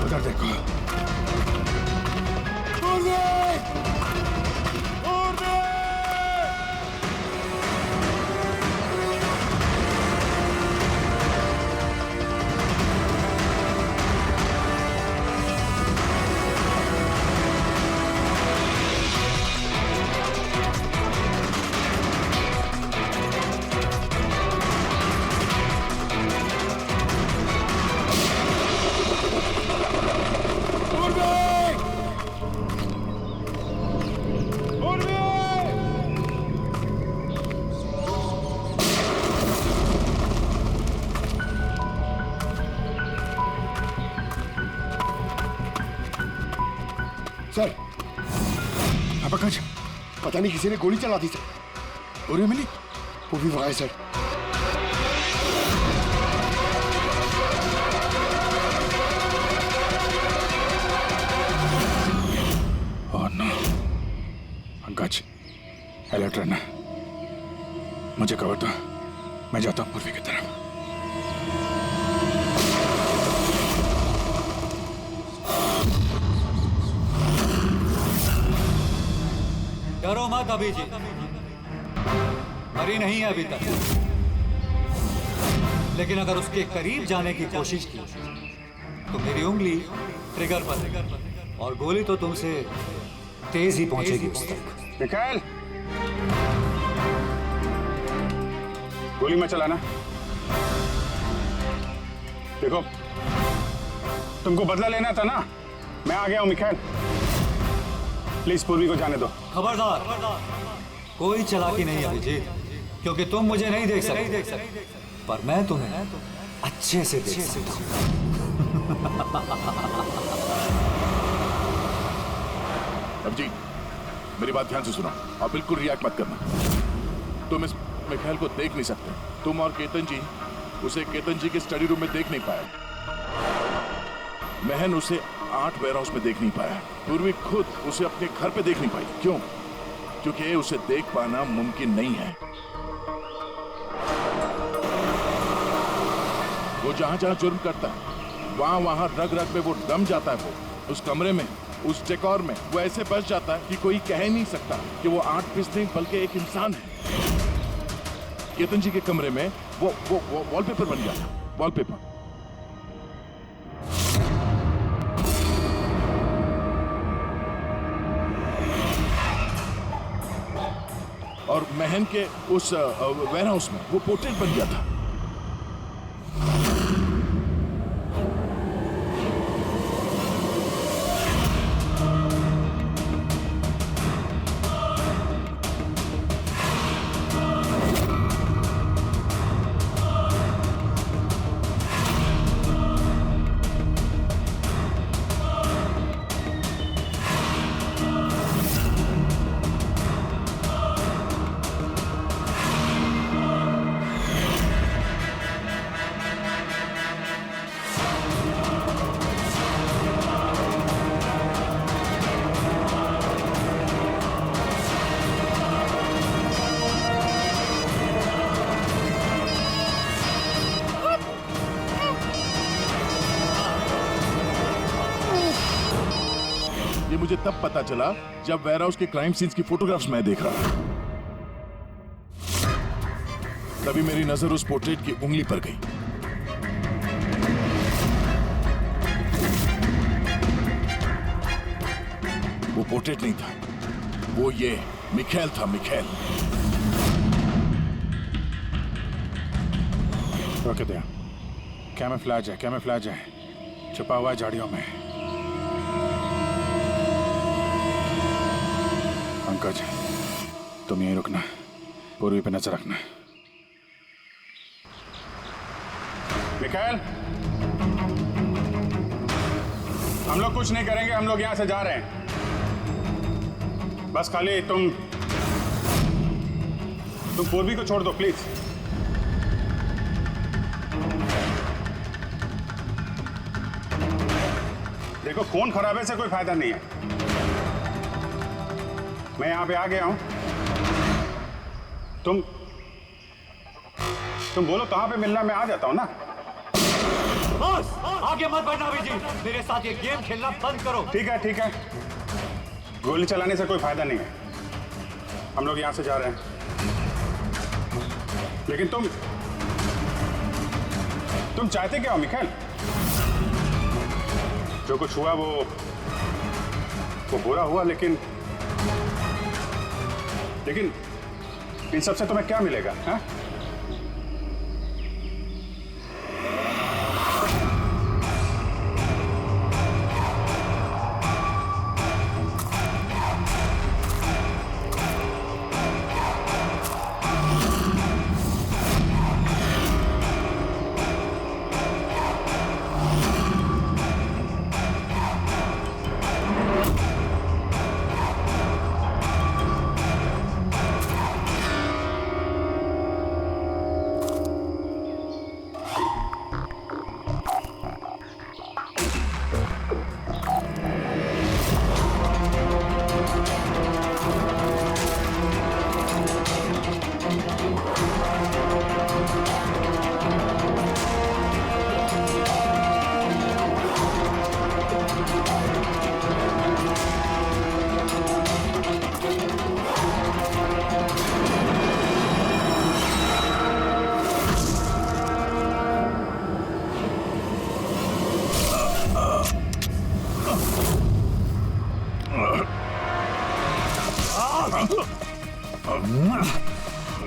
उधर देखो। सर, पंकज, पता नहीं किसी ने गोली चला दी सर। और मिली वो भी वहां है sir. Oh no, Pankaj, alert रहना। मुझे कवर दो, मैं जाता हूँ पूर्वी की तरफ। डरो मत अभी जी, मरी नहीं है अभी तक, लेकिन अगर उसके करीब जाने की कोशिश की तो मेरी उंगली ट्रिगर पर और गोली तो तुमसे तेज ही पहुंचेगी उस तक। मिखाइल, गोली मत चलाना। देखो, तुमको बदला लेना था ना, मैं आ गया हूं मिखाइल। प्लीज पूर्वी को जाने दो। खबरदार, कोई चालाकी नहीं अभिजीत, क्योंकि तुम मुझे नहीं देख सकते, पर मैं तुम्हें अच्छे से देख सकता हूं। अभिजीत, मेरी बात ध्यान से सुनो और बिल्कुल रिएक्ट मत करना। तुम इस मिखाइल को देख नहीं सकते। तुम और केतन जी उसे केतन जी के स्टडी रूम में देख नहीं पाए। महन उसे 8 वेयर हाउस में देख नहीं पाया। पूर्वी खुद उसे अपने घर पे देख नहीं पाई। क्यों? क्योंकि उसे देख पाना मुमकिन नहीं है। वो जहां जहां जुर्म करता है वहां वहां रग रग में वो दम जाता है। वो उस कमरे में, उस डेकोर में वो ऐसे बस जाता है कि कोई कह नहीं सकता कि वो 8 पीस नहीं बल्कि एक इंसान है। केतन जी के कमरे में वो वॉलपेपर बन गया था। वॉलपेपर। और महन के उस वेयर हाउस में वो पोर्ट्रेट बन गया था। ये मुझे तब पता चला जब वेयर हाउस के क्राइम सीन्स की फोटोग्राफ्स मैं देख रहा था। तभी मेरी नजर उस पोर्ट्रेट की उंगली पर गई। वो पोर्ट्रेट नहीं था, वो ये मिखाइल था। मिखाइल। रोके दे। कैमोफ्लेज है, कैमोफ्लेज है, छुपा हुआ है झाड़ियों में। पंकज, तुम यहीं रुकना, पूर्वी पे नजर रखना। मिखाइल, हम लोग कुछ नहीं करेंगे, हम लोग यहां से जा रहे हैं। बस खाली तुम पूर्वी को छोड़ दो प्लीज। देखो, खून खराबे से कोई फायदा नहीं है। मैं यहां पे आ गया हूं। तुम बोलो कहाँ पे मिलना, मैं आ जाता हूँ ना। बस आगे मत बढ़ना अभिजीत, मेरे साथ ये गेम खेलना बंद करो। ठीक है, गोली चलाने से कोई फायदा नहीं है। हम लोग यहाँ से जा रहे हैं, लेकिन तुम चाहते क्या हो मिखाइल? जो कुछ हुआ वो बुरा हुआ, लेकिन इन सबसे तुम्हें क्या मिलेगा? हाँ?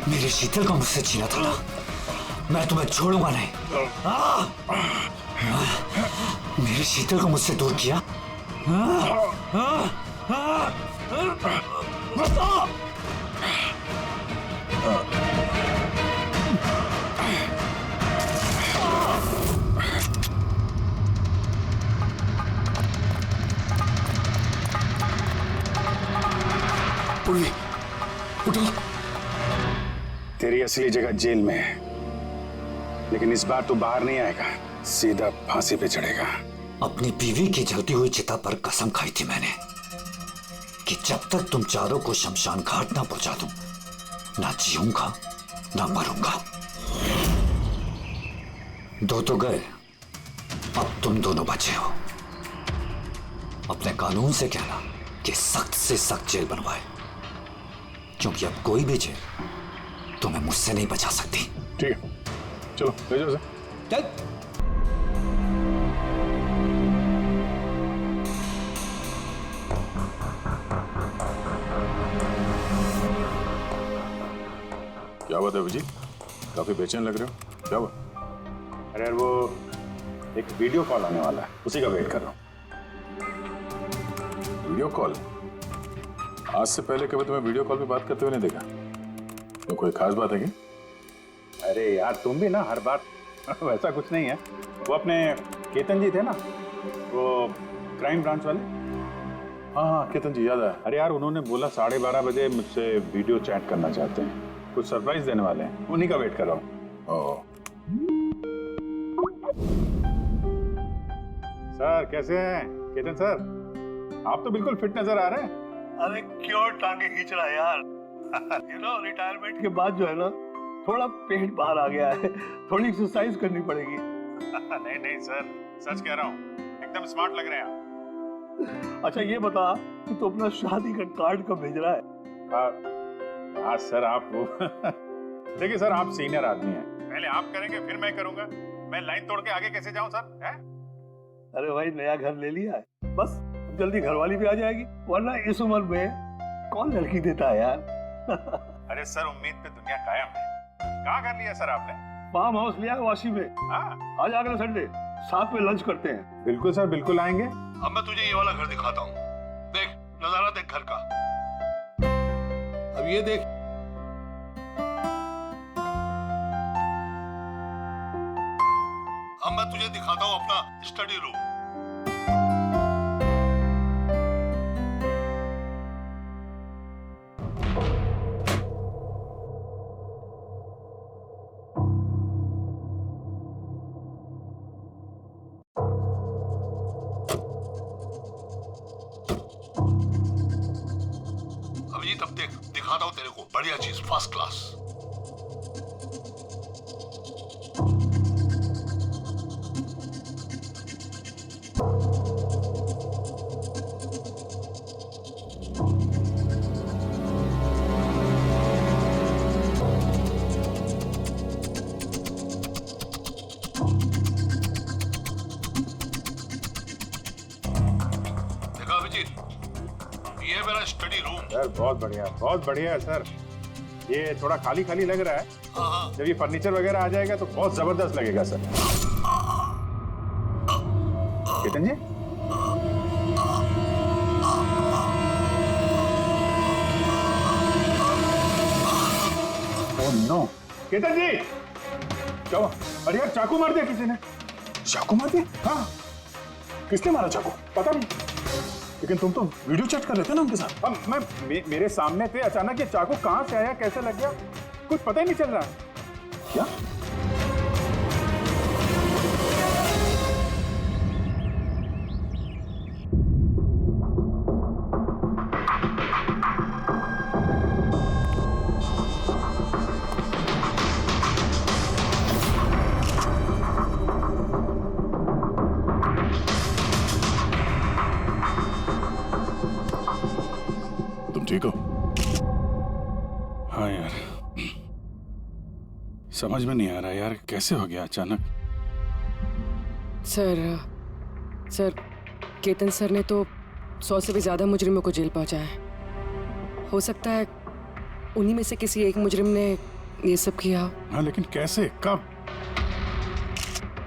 मेरे शीतल को मुझसे छीना था ना, मैं तुम्हें छोड़ूंगा नहीं। मेरे शीतल को मुझसे दूर किया। उठो। तेरी असली जगह जेल में है, लेकिन इस बार तू बाहर नहीं आएगा, सीधा फांसी पे चढ़ेगा। अपनी बीवी की जलती हुई चिता पर कसम खाई थी मैंने कि जब तक तुम चारों को शमशान घाट ना पहुंचा दूं, ना जीऊंगा ना मरूंगा। दो तो गए, अब तुम दोनों बचे हो। अपने कानून से कहना कि सख्त से सख्त जेल बनवाए, क्योंकि अब कोई भी जेल तुम्हें मुझसे नहीं बचा सकती। ठीक है, चलो ले जाओ उसे। चल। क्या बात है अभिजीत, काफी बेचैन लग रहे हो, क्या हुआ? अरे यार, वो एक वीडियो कॉल आने वाला है, उसी का वेट कर रहा हूँ। Video call? आज से पहले कभी तुम्हें वीडियो कॉल पे बात करते हुए नहीं देखा। तो कोई खास बात है क्या? अरे यार, तुम भी ना हर बात वैसा कुछ नहीं है। वो अपने केतन जी थे ना, वो क्राइम ब्रांच वाले। हाँ, केतन जी याद आया। अरे यार, उन्होंने बोला 12:30 बजे मुझसे वीडियो चैट करना चाहते हैं, कुछ सरप्राइज देने वाले हैं, उन्हीं का वेट कर रहा हूँ। सर कैसे हैं? केतन सर, आप तो बिल्कुल फिट नजर आ रहे हैं। अरे क्यों टांगे खींच रहा है यार? रिटायरमेंट के बाद जो है ना, थोड़ा पेट बाहर आ गया है, थोड़ी एक्सरसाइज करनी पड़ेगी। नहीं सर, सच कह रहा हूँ, एकदम स्मार्ट लग रहे हैं आप। अच्छा ये बता कि तू अपना शादी का कार्ड कब भेज रहा है? हाँ सर, आप देखिए सर, आप सीनियर आदमी हैं, पहले आप करेंगे फिर मैं करूंगा। मैं लाइन तोड़ के आगे कैसे जाऊं सर? है? अरे भाई, नया घर ले लिया है, बस जल्दी घरवाली भी आ जाएगी, वरना इस उम्र में कौन लड़की देता है यार? अरे सर, उम्मीद पे दुनिया कायम है। कहाँ घर लिया सर आपने? फार्म हाउस लिया है वाशी में। हाँ, आज अगले संडे साथ में लंच करते हैं। बिल्कुल सर, बिल्कुल आएंगे। अब मैं तुझे ये वाला घर दिखाता हूँ, देख नजारा देख घर का। अब ये देख, अब मैं तुझे दिखाता हूँ अपना स्टडी रूम। अभिजीत, अब देख दिखाता हूँ तेरे को बढ़िया चीज, first class. Study room. Sir बहुत बढ़िया है सर। ये थोड़ा खाली खाली लग रहा है, जब ये फर्नीचर वगैरह आ जाएगा तो बहुत जबरदस्त लगेगा सर। केतन जी, ओह नो, केतन जी क्या हुआ? अरे यार चाकू मार दिया किसी ने। चाकू मार दिया? हाँ। किसने मारा चाकू? पता नहीं, लेकिन तुम तो वीडियो चैट कर रहे थे ना उनके साथ। अब मेरे सामने थे, अचानक ये चाकू कहां से आया, कैसे लग गया, कुछ पता ही नहीं चल रहा। क्या? ठीक हो? हाँ यार, समझ में नहीं आ रहा यार, कैसे हो गया अचानक। सर केतन सर ने तो 100 से भी ज्यादा मुजरिमों को जेल पहुंचाया है। हो सकता है उन्हीं में से किसी एक मुजरिम ने ये सब किया हो। हाँ लेकिन कैसे, कब?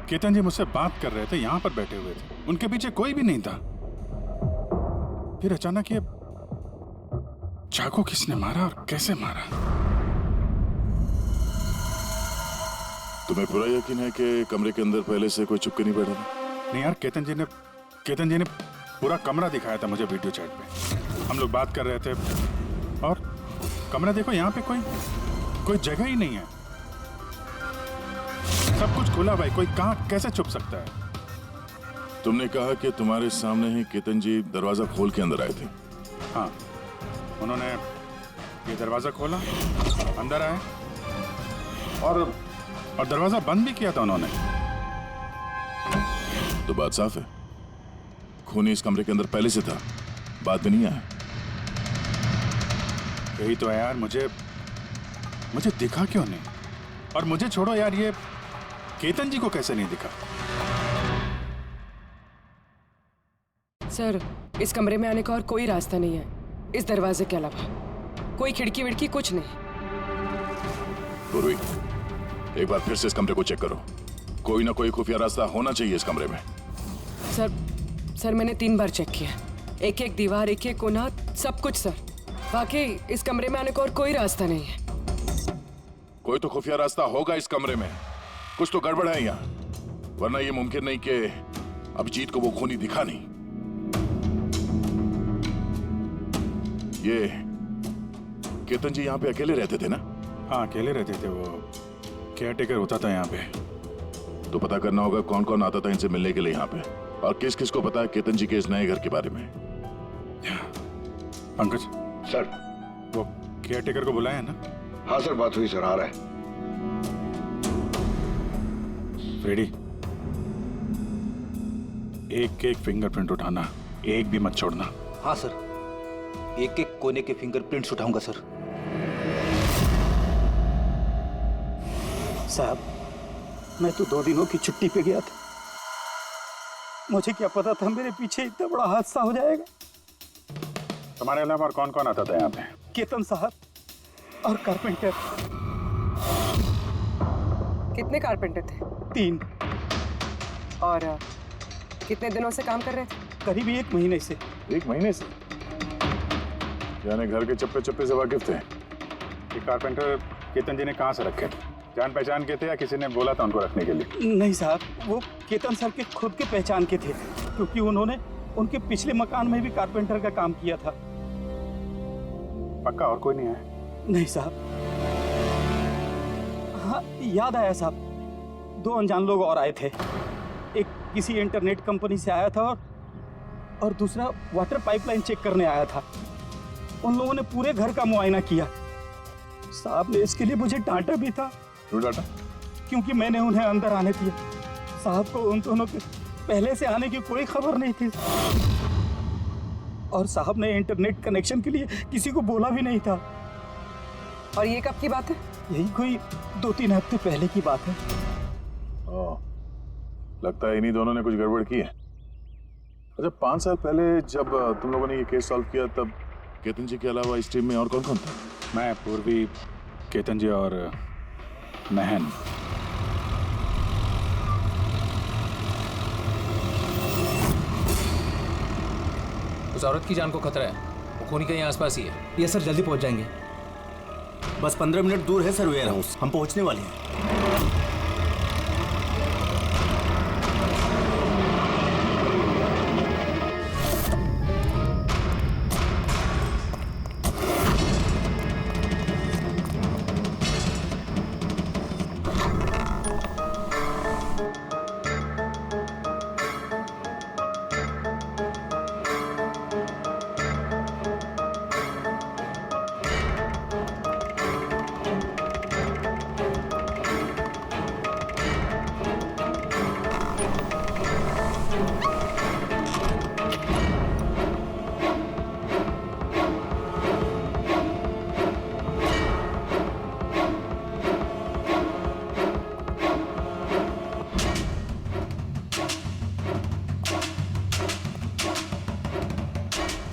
केतन जी मुझसे बात कर रहे थे, यहाँ पर बैठे हुए थे, उनके पीछे कोई भी नहीं था। फिर अचानक ये चाकू किसने मारा और कैसे मारा? तुम्हें पूरा यकीन है कि कमरे के अंदर पहले से कोई छुप के नहीं बैठा था? नहीं यार, केतन जी ने पूरा कमरा दिखाया था मुझे वीडियो चैट पे। हम लोग बात कर रहे थे और कमरा देखो, यहाँ पे कोई जगह ही नहीं है, सब कुछ खुला भाई, कोई कहाँ कैसे छुप सकता है? तुमने कहा कि तुम्हारे सामने ही केतन जी दरवाजा खोल के अंदर आए थे। हाँ, उन्होंने ये दरवाजा खोला, अंदर आए और दरवाजा बंद भी किया था उन्होंने। तो बात साफ है, खूनी इस कमरे के अंदर पहले से था, बाद में नहीं आया। यही तो है यार, मुझे दिखा क्यों नहीं? और मुझे छोड़ो यार, ये केतन जी को कैसे नहीं दिखा? सर इस कमरे में आने का और कोई रास्ता नहीं है इस दरवाजे के अलावा, कोई खिड़की विड़की कुछ नहीं। पूर्वी, एक बार फिर से इस कमरे को चेक करो, कोई ना कोई खुफिया रास्ता होना चाहिए इस कमरे में। सर मैंने 3 बार चेक किया, एक दीवार, एक कोना, सब कुछ सर। वाकई इस कमरे में आने का और कोई रास्ता नहीं है। कोई तो खुफिया रास्ता होगा इस कमरे में, कुछ तो गड़बड़ है यहाँ, वरना ये मुमकिन नहीं कि अभिजीत को वो खूनी दिखा नहीं। ये केतन जी यहाँ पे अकेले रहते थे ना? हाँ अकेले रहते थे, वो केयरटेकर होता था यहाँ पे। तो पता करना होगा कौन कौन आता था इनसे मिलने के लिए यहाँ पे, और किस किस को पता है केतन जी के इस नए घर के बारे में। पंकज सर, वो केयरटेकर को बुलाया है ना? हाँ सर, बात हुई सर, आ रहा है। फ्रेडी, एक फिंगरप्रिंट उठाना, एक भी मत छोड़ना। हाँ सर, एक कोने के फिंगरप्रिंट्स उठाऊंगा सर। साहब, मैं तो 2 दिनों की छुट्टी पे गया था, मुझे क्या पता था मेरे पीछे इतना बड़ा हादसा हो जाएगा। तुम्हारे अलावा और कौन कौन आता था यहाँ पे? केतन साहब और कारपेंटर। कितने कारपेंटर थे? 3। और कितने दिनों से काम कर रहे थे? करीब 1 महीने से। 1 महीने से? यानी घर के चप्पे चप्पे से वाकिफ थे। ये कारपेंटर केतन जी ने कहाँ से रखे थे? जान पहचान के थे या किसी ने बोला था उनको रखने के लिए? नहीं साहब, वो केतन सर के खुद के पहचान के थे, क्योंकि उन्होंने उनके पिछले मकान में भी कारपेंटर का काम किया था। पक्का और कोई नहीं है? नहीं साहब। हाँ याद आया साहब, 2 अनजान लोग और आए थे। एक किसी इंटरनेट कंपनी से आया था और दूसरा वाटर पाइपलाइन चेक करने आया था। उन लोगों ने पूरे घर का मुआयना किया। साहब ने इसके लिए मुझे डांटा भी था। क्यों डांटा? क्योंकि मैंने उन्हें अंदर आने दिया। साहब को उन दोनों के पहले से आने की कोई खबर नहीं थी, और साहब ने इंटरनेट कनेक्शन के लिए किसी को बोला भी नहीं था। और ये कब की बात है? यही कोई 2-3 हफ्ते पहले की बात है। लगता है इन्हीं दोनों ने कुछ गड़बड़ की है। अच्छा, 5 साल पहले जब तुम लोगों ने ये केस सॉल्व किया, तब केतन जी के अलावा इस टीम में और कौन कौन था? मैं, पूर्वी, केतन जी और महन। उस औरत की जान को खतरा है, वो खूनी कहीं आसपास ही है। ये सर जल्दी पहुंच जाएंगे। बस 15 मिनट दूर है सर वेयर हाउस, हम पहुंचने वाले हैं।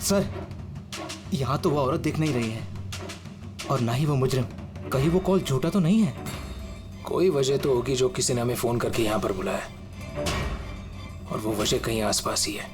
सर, यहाँ तो वो औरत दिख नहीं रही है और ना ही वो मुजरिम। कहीं वो कॉल झूठा तो नहीं है? कोई वजह तो होगी जो किसी ने हमें फोन करके यहाँ पर बुलाया, और वो वजह कहीं आसपास ही है।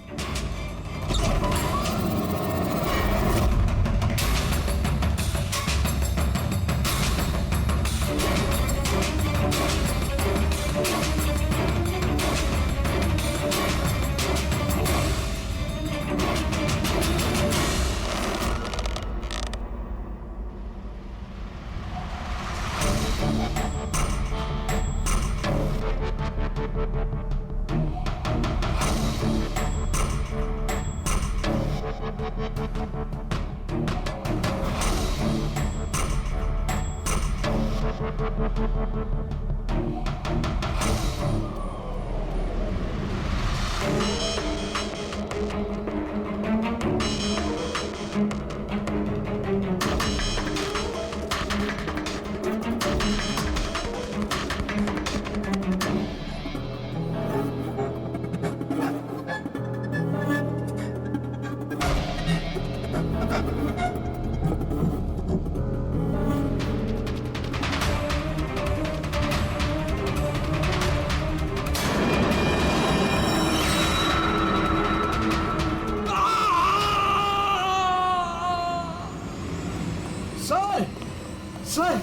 सर,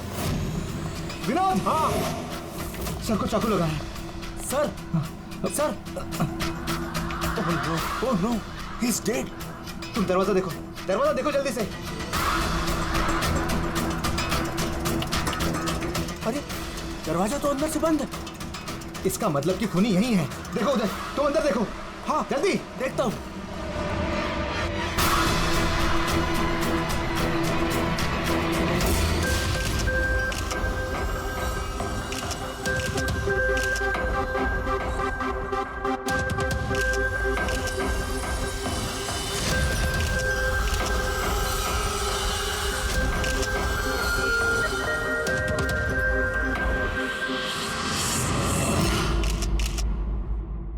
विनोद। हाँ सर को चाकू लगा है। Sir, sir. Oh no, he is dead. तुम दरवाजा देखो, दरवाजा देखो जल्दी से। अरे दरवाजा तो अंदर से बंद है। इसका मतलब कि खूनी यही है। देखो उधर, तुम अंदर देखो। हाँ जल्दी। देखता हूँ।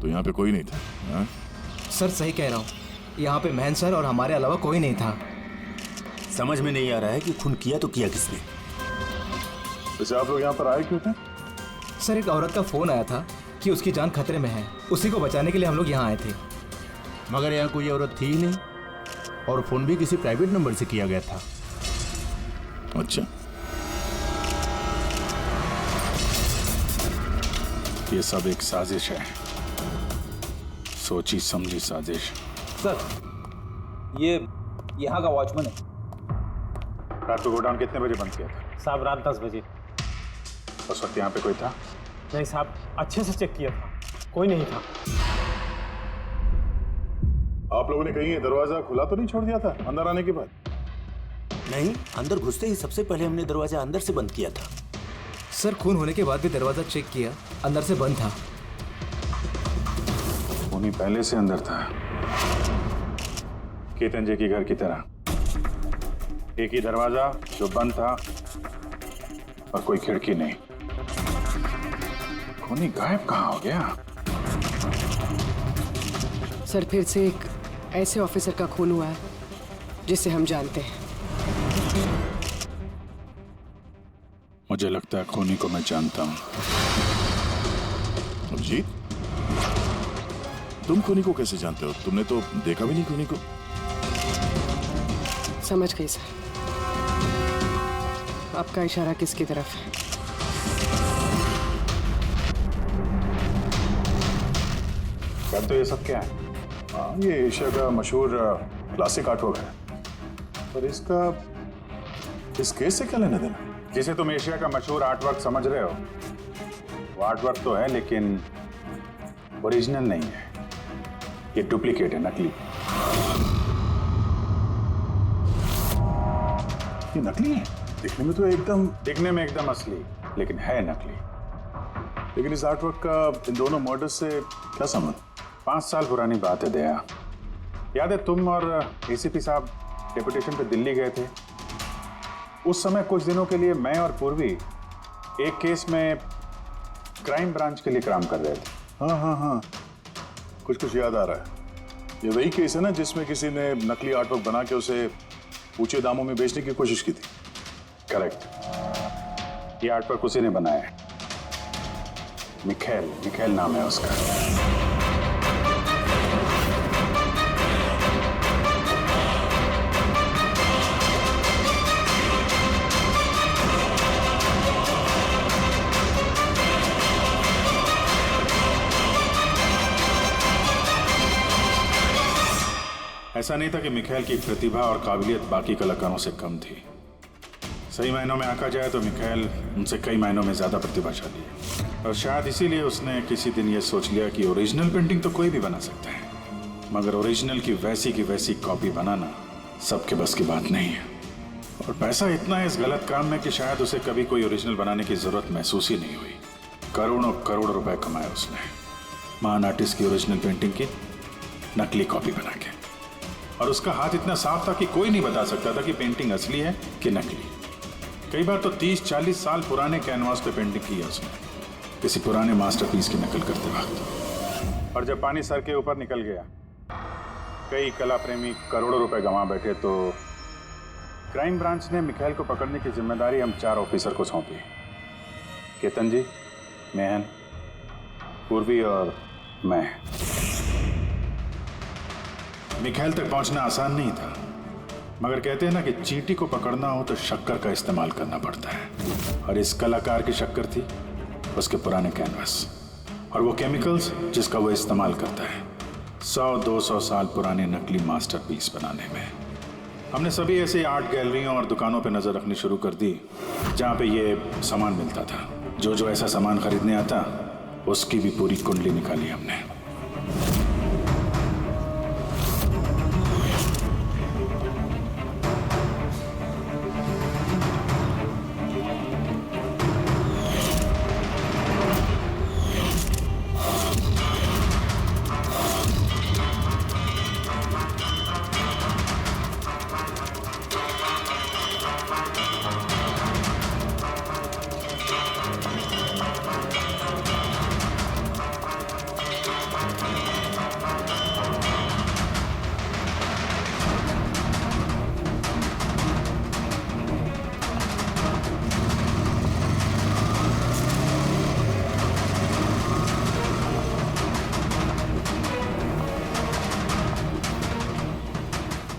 तो यहाँ पे कोई नहीं था? हाँ? सर सही कह रहा हूँ, यहाँ पे महन सर और हमारे अलावा कोई नहीं था। समझ में नहीं आ रहा है कि खून किया तो किया किसने। वैसे आप लोग यहाँ पर आए क्यों थे? सर एक औरत का फोन आया था कि उसकी जान खतरे में है, उसी को बचाने के लिए हम लोग यहाँ आए थे। मगर यहाँ कोई औरत थी ही नहीं, और फोन भी किसी प्राइवेट नंबर से किया गया था। अच्छा, ये सब एक साजिश है, सोची समझी साजिश। सर, ये यहाँ का वॉचमैन है। रात को गोडाउन कितने बजे बंद किया था? साहब रात 10 बजे। उस वक्त यहाँ पे कोई था? नहीं साहब, अच्छे से चेक किया था, कोई नहीं था। आप लोगों ने कहीं ये दरवाजा खुला तो नहीं छोड़ दिया था अंदर आने के बाद? नहीं, अंदर घुसते ही सबसे पहले हमने दरवाजा अंदर से बंद किया था। सर खून होने के बाद भी दरवाजा चेक किया, अंदर से बंद था। खूनी पहले से अंदर था, केतन जी के घर की तरह। एक ही दरवाजा जो बंद था और कोई खिड़की नहीं। खूनी गायब कहाँ हो गया? सर फिर से एक ऐसे ऑफिसर का खून हुआ है जिसे हम जानते हैं। मुझे लगता है खूनी को मैं जानता हूँ। अभिजीत, तुम खूनी को कैसे जानते हो? तुमने तो देखा भी नहीं खूनी को। समझ गई सर। आपका इशारा किसकी तरफ है? क्या तो ये सब क्या है? हाँ, ये एशिया का मशहूर क्लासिक आर्टवर्क है, पर इसका इस केस से क्या लेना देना? जिसे तुम एशिया का मशहूर आर्टवर्क समझ रहे हो, वो आर्टवर्क तो है लेकिन ओरिजिनल नहीं है। ये डुप्लीकेट है, नकली। ये नकली है। दिखने में एकदम असली, लेकिन है नकली। लेकिन इस आर्टवर्क का इन दोनों मॉडल्स से क्या संबंध? 5 साल पुरानी बात है दया। याद है तुम और एसीपी साहब डेपुटेशन पे दिल्ली गए थे? उस समय कुछ दिनों के लिए मैं और पूर्वी एक केस में क्राइम ब्रांच के लिए काम कर रहे थे। हाँ, कुछ याद आ रहा है। ये वही केस है ना जिसमें किसी ने नकली आर्टवर्क बना के उसे ऊंचे दामों में बेचने की कोशिश की थी? करेक्ट। ये आर्टवर्क उसी ने बनाया है। मिखेल नाम है उसका। ऐसा नहीं था कि मिखेल की प्रतिभा और काबिलियत बाकी कलाकारों से कम थी। सही मायनों में आंका जाए तो मिखेल उनसे कई मायनों में ज्यादा प्रतिभाशाली है, और शायद इसीलिए उसने किसी दिन ये सोच लिया कि ओरिजिनल पेंटिंग तो कोई भी बना सकता है, मगर ओरिजिनल की वैसी कॉपी बनाना सबके बस की बात नहीं है। और पैसा इतना है इस गलत काम में कि शायद उसे कभी कोई ओरिजिनल बनाने की जरूरत महसूस ही नहीं हुई। करोड़ों रुपए कमाए उसने महान आर्टिस्ट की ओरिजिनल पेंटिंग की नकली कॉपी बना के। और उसका हाथ इतना साफ था कि कोई नहीं बता सकता था कि पेंटिंग असली है कि नकली। कई बार तो 30-40 साल पुराने कैनवास पे पेंटिंग की है उसने, किसी पुराने मास्टरपीस की नकल करते वक्त। और जब पानी सर के ऊपर निकल गया, कई कला प्रेमी करोड़ों रुपए गंवा बैठे, तो क्राइम ब्रांच ने मिखेल को पकड़ने की जिम्मेदारी हम 4 ऑफिसर को सौंपी। केतन जी, मेहन, पूर्वी और मैं। मिखेल तक पहुंचना आसान नहीं था, मगर कहते हैं ना कि चींटी को पकड़ना हो तो शक्कर का इस्तेमाल करना पड़ता है। और इस कलाकार की शक्कर थी उसके पुराने कैनवास और वो केमिकल्स जिसका वो इस्तेमाल करता है 100-200 साल पुराने नकली मास्टरपीस बनाने में। हमने सभी ऐसे आर्ट गैलरियों और दुकानों पर नजर रखनी शुरू कर दी जहां पे ये सामान मिलता था। जो ऐसा सामान खरीदने आता उसकी भी पूरी कुंडली निकाली हमने।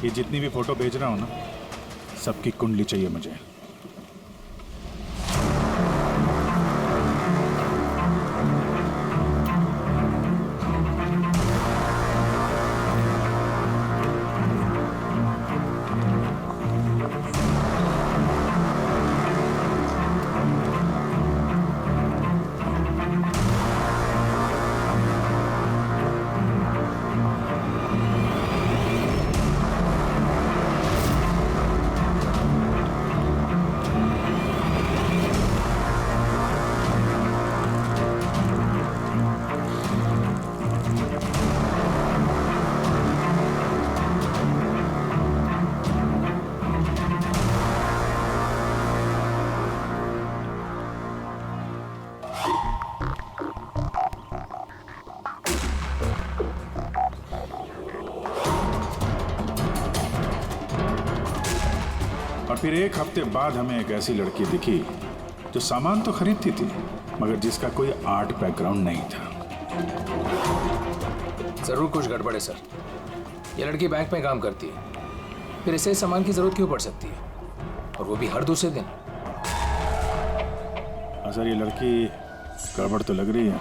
ये जितनी भी फोटो भेज रहा हूं ना, सबकी कुंडली चाहिए मुझे। फिर एक हफ्ते बाद हमें एक ऐसी लड़की दिखी जो सामान तो खरीदती थी मगर जिसका कोई आर्ट बैकग्राउंड नहीं था। जरूर कुछ गड़बड़ है सर। ये लड़की बैंक में काम करती है, फिर ऐसे सामान की जरूरत क्यों पड़ सकती है, और वो भी हर दूसरे दिन। सर ये लड़की गड़बड़ तो लग रही है।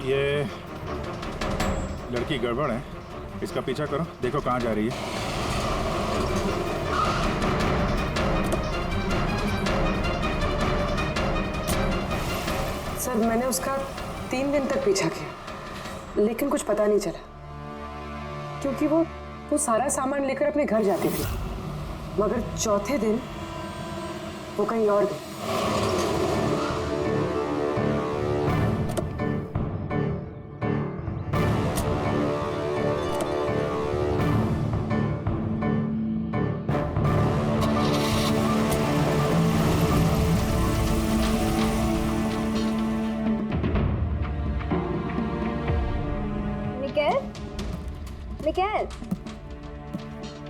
ये लड़की गड़बड़ है, इसका पीछा करो, देखो कहाँ जा रही है। सर मैंने उसका 3 दिन तक पीछा किया लेकिन कुछ पता नहीं चला, क्योंकि वो सारा सामान लेकर अपने घर जाती थी, मगर चौथे दिन वो कहीं और गई। मिकेल,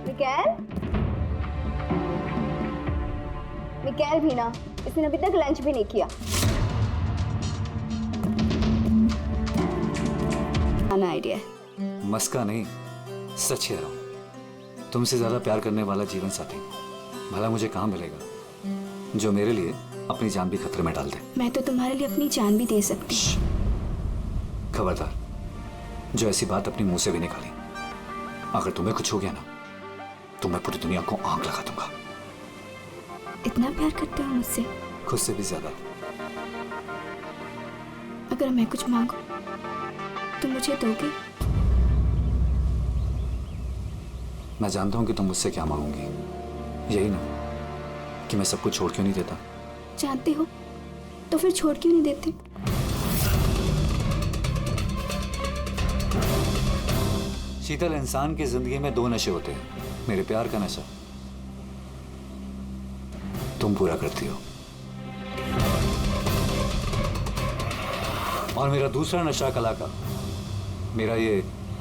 मिकेल, मिकेल भी ना, इसने अभी तक लंच भी नहीं किया। आना आइडिया है। मस्का नहीं, सच कह रहा हूं। तुमसे ज्यादा प्यार करने वाला जीवन साथी भला मुझे कहां मिलेगा जो मेरे लिए अपनी जान भी खतरे में डाल दे। मैं तो तुम्हारे लिए अपनी जान भी दे सकती। खबरदार, जो ऐसी बात अपने मुंह से भी निकाली। अगर तुम्हें कुछ हो गया ना तो मैं पूरी दुनिया को आग लगा दूंगा। इतना प्यार करते हो मुझसे? खुद से भी ज्यादा। अगर मैं कुछ मांगू तो मुझे दोगे? मैं जानता हूं कि तुम मुझसे क्या मांगोगी, यही ना कि मैं सब कुछ छोड़ क्यों नहीं देता। जानते हो तो फिर छोड़ क्यों नहीं देते? शीतल, इंसान की जिंदगी में 2 नशे होते हैं, मेरे प्यार का नशा तुम पूरा करती हो, और मेरा दूसरा नशा कला का, मेरा ये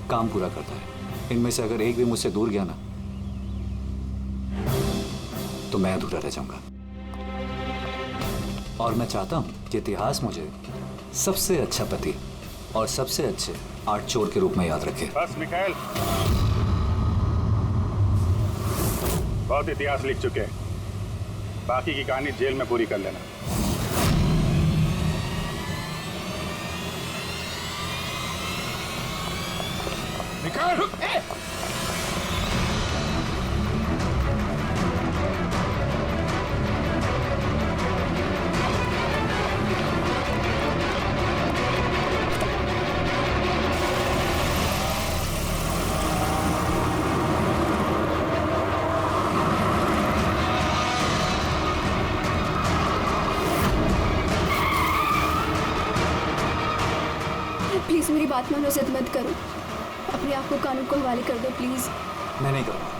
काम पूरा करता है। इनमें से अगर एक भी मुझसे दूर गया ना तो मैं अधूरा रह जाऊंगा। और मैं चाहता हूं कि इतिहास मुझे सबसे अच्छा पति और सबसे अच्छे आर्ट चोर के रूप में याद रखे। बस मिकाएल, बहुत इतिहास लिख चुके हैं, बाकी की कहानी जेल में पूरी कर लेना। मिकाएल, प्लीज मेरी बात मानो, जिद मत करो, अपने आप को कानून को हवाले कर दो प्लीज। मैं नहीं करूंगा।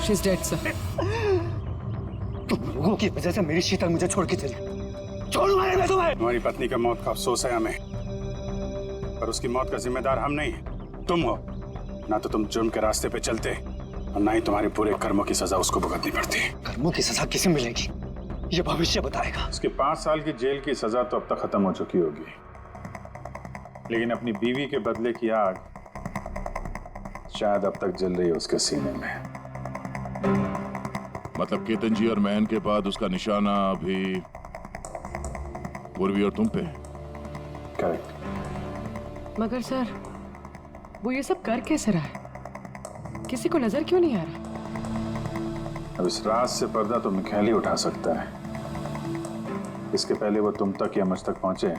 She's dead, sir. तुम लोगों की वजह से मेरी शीतल मुझे छोड़ के चली। छोड़ूंगा नहीं मैं तुम्हें। तुम्हारी पत्नी का मौत का अफसोस है हमें, पर उसकी मौत का जिम्मेदार हम नहीं, तुम हो। ना तो तुम जुर्म के रास्ते पे चलते और ना ही तुम्हारे पूरे कर्मों की सजा उसको भुगतनी पड़ती। कर्मों की सजा किसे मिलेगी ये भविष्य बताएगा। उसके 5 साल की जेल की सजा तो अब तक खत्म हो चुकी होगी, लेकिन अपनी बीवी के बदले की आग शायद अब तक जल रही है उसके सीने में। मतलब केतन जी और महन के बाद उसका निशाना अभी पूर्वी और तुम पे है। करेक्ट। मगर सर वो ये सब कर कैसे रहा है? किसी को नजर क्यों नहीं आ रहा? अब इस राज से पर्दा तो मिखाइल ही उठा सकता है। इसके पहले वो तुम तक या मुझ तक पहुंचे,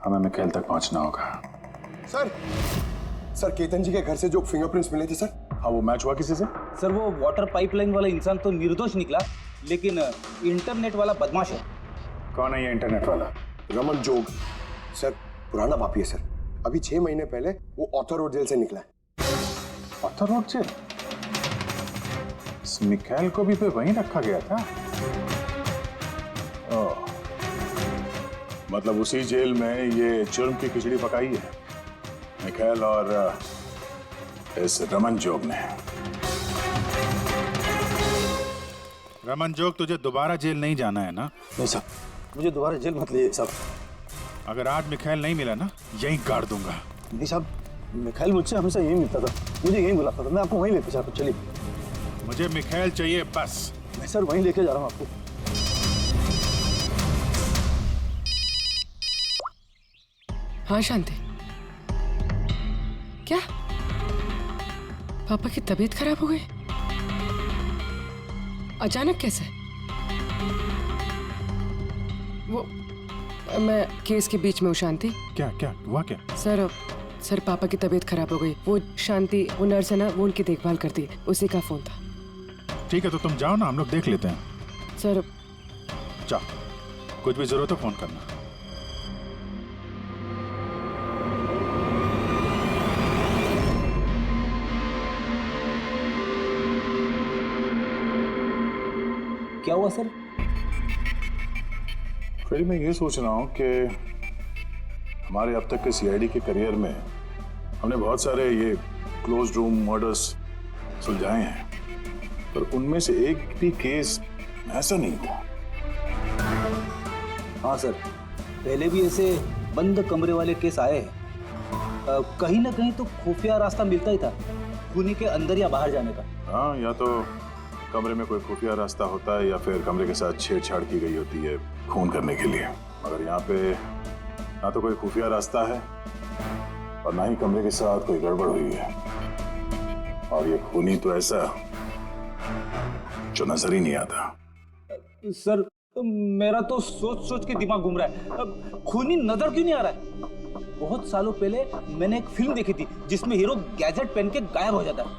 हमें मिखाइल तक पहुंचना होगा। सर केतन जी के घर से जो फिंगरप्रिंट्स मिले थे सर। हाँ, वो मैच हुआ किसी से? सर वो वाटर पाइपलाइन वाला इंसान तो निर्दोष निकला, लेकिन इंटरनेट वाला बदमाश है। कौन है ये इंटरनेट वाला? रमन जोग सर, पुराना पापी है सर। अभी 6 महीने पहले वो ऑथर रोड जेल से निकला है। Arthur road jail? इस मिखाइल को भी तो वहीं रखा गया था। ओह, मतलब उसी जेल में ये जुर्म की खिचड़ी पकाई है मिखाइल और इस रमन जोग ने। रमन जोग, तुझे दोबारा जेल नहीं जाना है ना? नहीं साहब, मुझे दोबारा जेल मत ले साहब। अगर आज मिखाइल नहीं मिला ना, यहीं गाड़ दूंगा। नहीं साहब, मिखाइल मुझसे हमेशा यही मिलता था, मुझे यही बुलाता था। मैं आपको वहीं लेके जाता। चलिए। मुझे मिखाइल चाहिए बस। मैं सर वहीं लेके जा रहा हूँ आपको। हाँ शांति, क्या पापा की तबीयत खराब हो गई? अचानक कैसे? वो मैं केस के बीच में हूँ शांति। क्या क्या हुआ क्या? सर पापा की तबीयत खराब हो गई। वो शांति, वो नर्स है ना, वो उनकी देखभाल करती है, उसी का फोन था। ठीक है, तो तुम जाओ ना, हम लोग देख लेते हैं। सर जाओ, कुछ भी जरूरत हो फोन करना। क्या हुआ सर? फिर मैं ये सोच रहा हूँ कि हमारे अब तक के सीआईडी के करियर में हमने बहुत सारे ये क्लोज रूम मर्डर्स सुलझाए हैं, पर उनमें से एक भी केस ऐसा नहीं हुआ। हाँ सर, पहले भी ऐसे बंद कमरे वाले केस आए हैं। कहीं ना कहीं तो खुफिया रास्ता मिलता ही था खूनी के अंदर या बाहर जाने का। हाँ, या तो कमरे में कोई खुफिया रास्ता होता है या फिर कमरे के साथ छेड़छाड़ की गई होती है खून करने के लिए। मगर यहाँ पे ना तो कोई खुफिया रास्ता है और ना ही कमरे के साथ कोई गड़बड़ हुई है, और ये खूनी तो ऐसा जो नजर ही नहीं आता। सर मेरा तो सोच सोच के दिमाग घूम रहा है। खूनी नजर क्यों नहीं आ रहा है? बहुत सालों पहले मैंने एक फिल्म देखी थी जिसमें हीरो गैजेट पहन के गायब हो जाता है,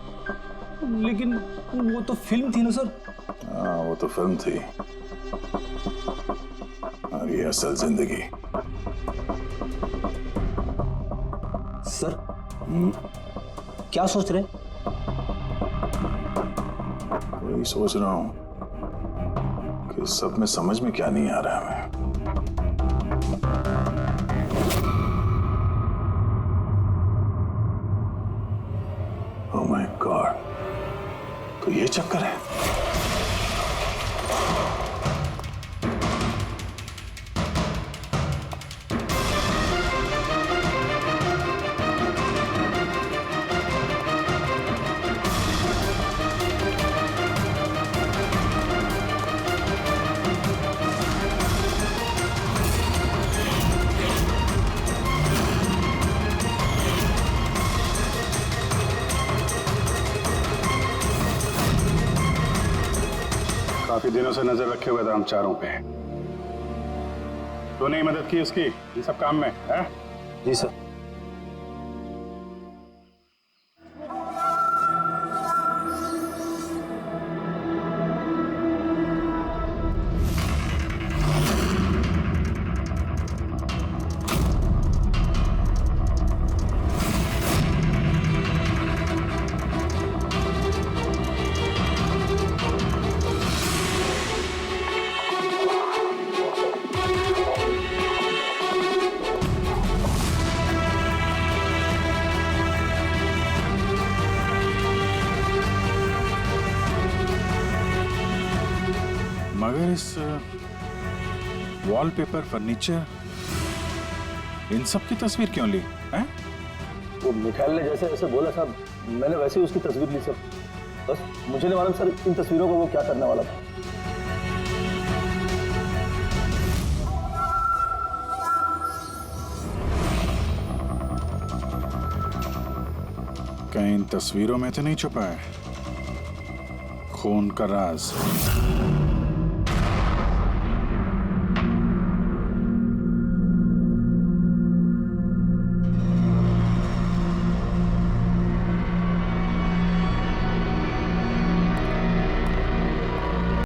लेकिन वो तो फिल्म थी ना सर। हाँ, वो तो फिल्म थी और ये असल जिंदगी। सर क्या सोच रहे? वही सोच रहा हूँ कि सब में समझ में क्या नहीं आ रहा है हमें। ओह माय गॉड, तो ये चक्कर है। काफी दिनों से नजर रखे हुए थे हम चारों पे। तो नहीं मदद की उसकी इन सब काम में है? जी सर। मगर इस वॉलपेपर, फर्नीचर, इन सब की तस्वीर क्यों ली हैं? वो मिखाइल ने जैसे जैसे बोला साहब, मैंने वैसे ही उसकी तस्वीर ली सर। बस मुझे नहीं मालूम सर इन तस्वीरों को वो क्या करने वाला था। कहीं इन तस्वीरों में तो नहीं छुपा है खून का राज?